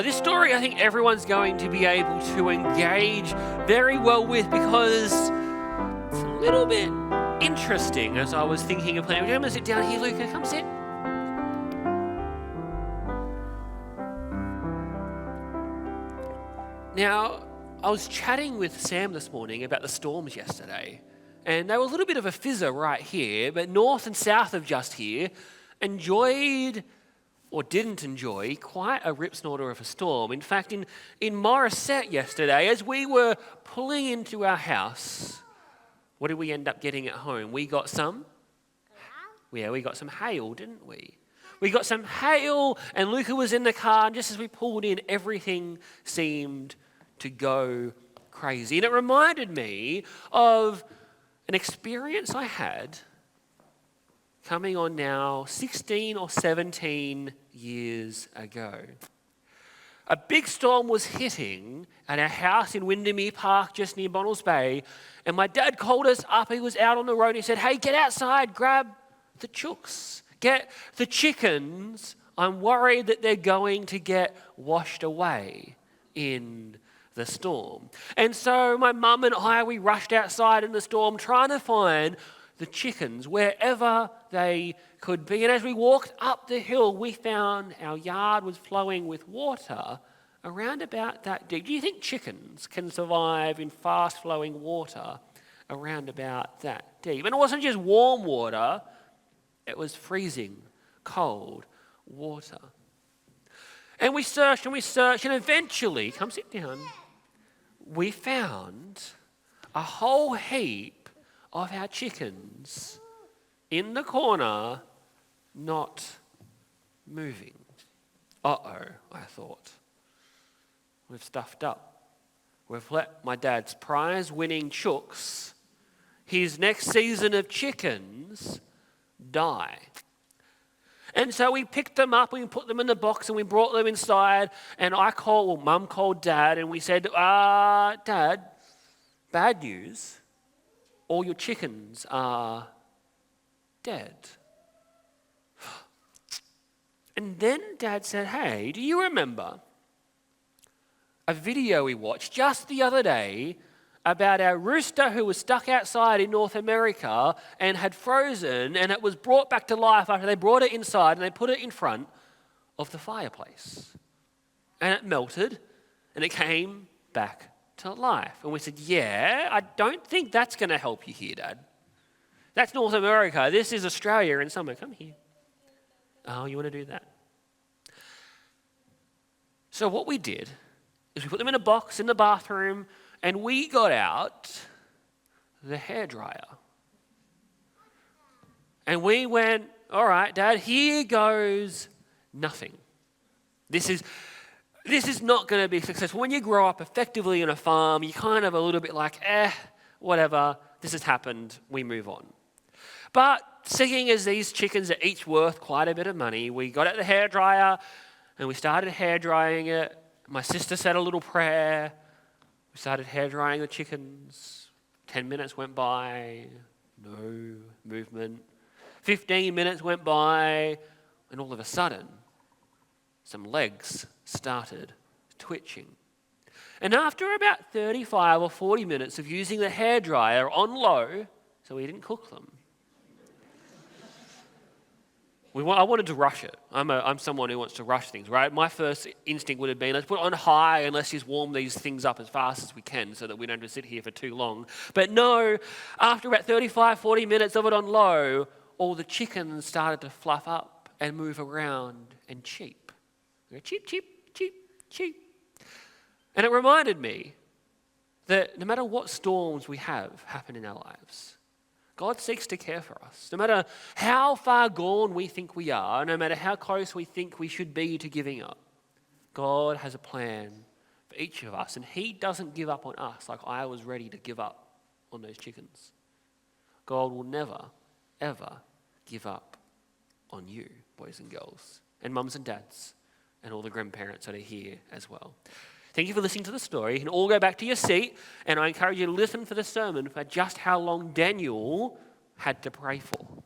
This story I think everyone's going to be able to engage very well with because it's a little bit interesting as I was thinking of playing. I'm going to sit down here, Luca. Come sit. Now, I was chatting with Sam this morning about the storms yesterday, and they were a little bit of a fizzer right here, but north and south of just here enjoyed or didn't enjoy quite a rip snorter of a storm. In fact, in Morisset yesterday, as we were pulling into our house, what did we end up getting at home? We got some? Yeah, we got some hail, didn't we? We got some hail, and Luca was in the car, and just as we pulled in, everything seemed to go crazy. And it reminded me of an experience I had coming on now 16 or 17 years ago. A big storm was hitting at our house in Windermere Park just near Bonnells Bay, and my dad called us up. He was out on the road. He said, "Hey, get outside, grab the chooks, get the chickens. I'm worried that they're going to get washed away in the storm." And so my mum and I, we rushed outside in the storm trying to find the chickens wherever they could be. And as we walked up the hill, we found our yard was flowing with water around about that deep. Do you think chickens can survive in fast-flowing water around about that deep? And it wasn't just warm water, it was freezing, cold water. And we searched, and eventually, come sit down, we found a whole heap of our chickens in the corner, not moving. Uh-oh, I thought. We've stuffed up. We've let my dad's prize-winning chooks, his next season of chickens, die. And so we picked them up, and we put them in the box, and we brought them inside, and Mum called Dad, and we said, Dad, bad news. All your chickens are dead. And then Dad said, "Hey, do you remember a video we watched just the other day about our rooster who was stuck outside in North America and had frozen, and it was brought back to life after they brought it inside and they put it in front of the fireplace? And it melted and it came back to life." And we said, "Yeah, I don't think that's going to help you here, Dad. That's North America. This is Australia in summer. Come here." "Oh, you want to do that?" So what we did is we put them in a box in the bathroom, and we got out the hairdryer. And we went, "All right, Dad, here goes nothing. This is not going to be successful." When you grow up effectively on a farm, you're kind of a little bit like, whatever, this has happened, we move on. But seeing as these chickens are each worth quite a bit of money, we got out the hairdryer and we started hairdrying it. My sister said a little prayer. We started hairdrying the chickens. 10 minutes went by, no movement. 15 minutes went by, and all of a sudden, some legs started twitching. And after about 35 or 40 minutes of using the hairdryer on low, so we didn't cook them, I wanted to rush it. I'm someone who wants to rush things, right? My first instinct would have been, let's put it on high and let's just warm these things up as fast as we can so that we don't have to sit here for too long. But no, after about 35, 40 minutes of it on low, all the chickens started to fluff up and move around and cheep. Cheep, cheep, cheep, cheep. And it reminded me that no matter what storms we have happen in our lives, God seeks to care for us. No matter how far gone we think we are, no matter how close we think we should be to giving up, God has a plan for each of us, and He doesn't give up on us like I was ready to give up on those chickens. God will never, ever give up on you, boys and girls, and mums and dads, and all the grandparents that are here as well. Thank you for listening to the story. You can all go back to your seat, and I encourage you to listen for the sermon for just how long Daniel had to pray for.